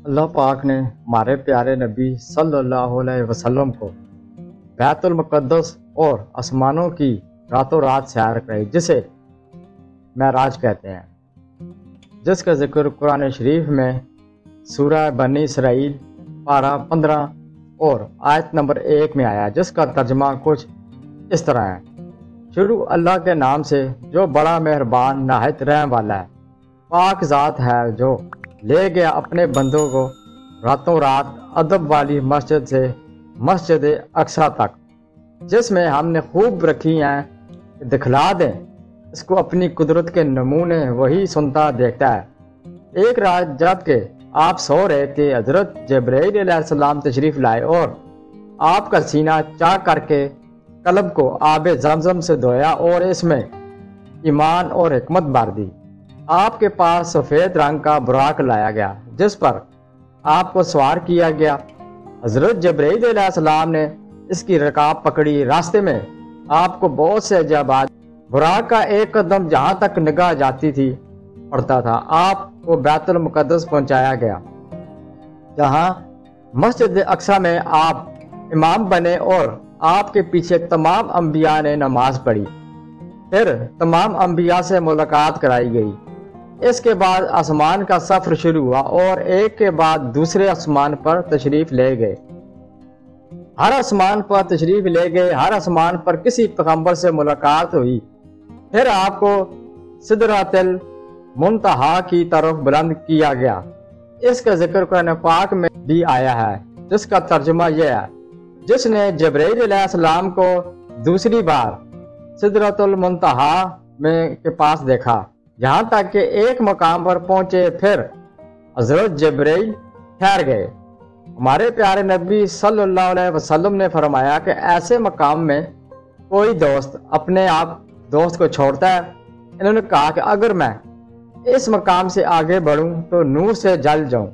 اللہ پاک نے ہمارے پیارے نبی صلی اللہ علیہ وسلم کو بیت المقدس اور آسمانوں کی راتوں رات سیر کرائی، جسے معراج کہتے ہیں، جس کا ذکر قرآن شریف میں سورہ بنی اسرائیل پارہ 15 اور آیت نمبر 1 میں آیا، جس کا ترجمہ کچھ اس طرح ہے۔ شروع اللہ کے نام سے جو بڑا مہربان نہایت رحم والا ہے۔ پاک ذات ہے جو لے گیا اپنے بندوں کو راتوں رات ادب والی مسجد سے مسجد اقصی تک، جس میں ہم نے خوب رکھی ہیں کہ دکھلا دیں اس کو اپنی قدرت کے نمونے، وہی سنتا دیکھتا ہے۔ ایک رات جب کہ آپ سو رہے تھے، حضرت جبرائیل علیہ السلام تشریف لائے اور آپ کا سینہ چاک کر کے قلب کو آب زمزم سے دھویا اور اس میں ایمان اور حکمت بھر دی۔ آپ کے پاس سفید رنگ کا براق لایا گیا، جس پر آپ کو سوار کیا گیا۔ حضرت جبرائیل علیہ السلام نے اس کی رکاب پکڑی۔ راستے میں آپ کو بہت سے عجائبات، براق کا ایک قدم جہاں تک نگاہ جاتی تھی پڑتا تھا۔ آپ کو بیت المقدس پہنچایا گیا، جہاں مسجد اقصی میں آپ امام بنے اور آپ کے پیچھے تمام انبیاء نے نماز پڑھی۔ پھر تمام انبیاء سے ملاقات کرائی گئی۔ اس کے بعد آسمان کا سفر شروع ہوا اور ایک کے بعد دوسرے آسمان پر تشریف لے گئے۔ ہر آسمان پر تشریف لے گئے، ہر آسمان پر کسی پیغمبر سے ملاقات ہوئی۔ پھر آپ کو سدرۃ المنتہا کی طرف بلند کیا گیا۔ اس کا ذکر قرآن پاک میں بھی آیا ہے، جس کا ترجمہ یہ ہے: جس نے جبرائیل علیہ السلام کو دوسری بار سدرۃ المنتہا کے پاس دیکھا، یہاں تک کہ ایک مقام پر پہنچے، پھر حضرت جبرائیل ٹھہر گئے۔ ہمارے پیارے نبی صلی اللہ علیہ وسلم نے فرمایا کہ ایسے مقام میں کوئی دوست اپنے آپ دوست کو چھوڑتا ہے۔ انہوں نے کہا کہ اگر میں اس مقام سے آگے بڑھوں تو نور سے جل جاؤں۔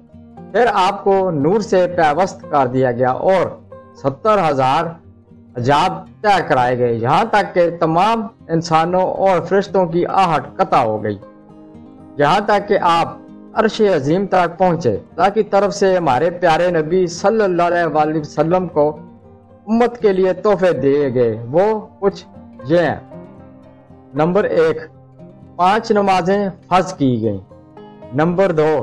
پھر آپ کو نور سے پیوست کر دیا گیا اور 70,000 عجائب طے کرائے گئے، یہاں تک کہ تمام انسانوں اور فرشتوں کی آہٹ قطع ہو گئی، یہاں تک کہ آپ عرش عظیم تک پہنچے۔ اللہ کی طرف سے ہمارے پیارے نبی صلی اللہ علیہ وسلم کو امت کے لیے تحفے دیے گئے، وہ کچھ یہ ہیں۔ نمبر 1، 5 نمازیں فرض کی گئیں۔ نمبر 2،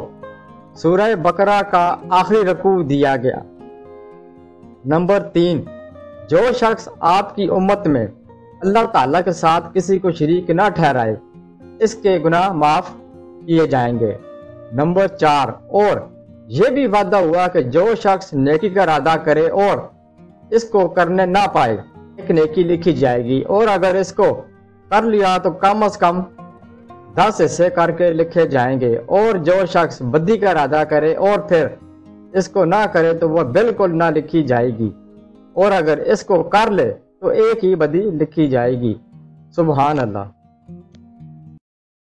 سورہ بقرہ کا آخری رکوع دیا گیا۔ نمبر 3، جو شخص آپ کی امت میں اللہ تعالیٰ کے ساتھ کسی کو شریک نہ ٹھہرائے، اس کے گناہ معاف کیے جائیں گے۔ نمبر 4، اور یہ بھی وعدہ ہوا کہ جو شخص نیکی کا ارادہ کرے اور اس کو کرنے نہ پائے، ایک نیکی لکھی جائے گی، اور اگر اس کو کر لیا تو کم از کم 10 حصے کر کے لکھے جائیں گے، اور جو شخص بدی کا ارادہ کرے اور پھر اس کو نہ کرے تو وہ بالکل نہ لکھی جائے گی، اور اگر اس کو کر لے تو ایک ہی بدی لکھی جائے گی۔ سبحان اللہ۔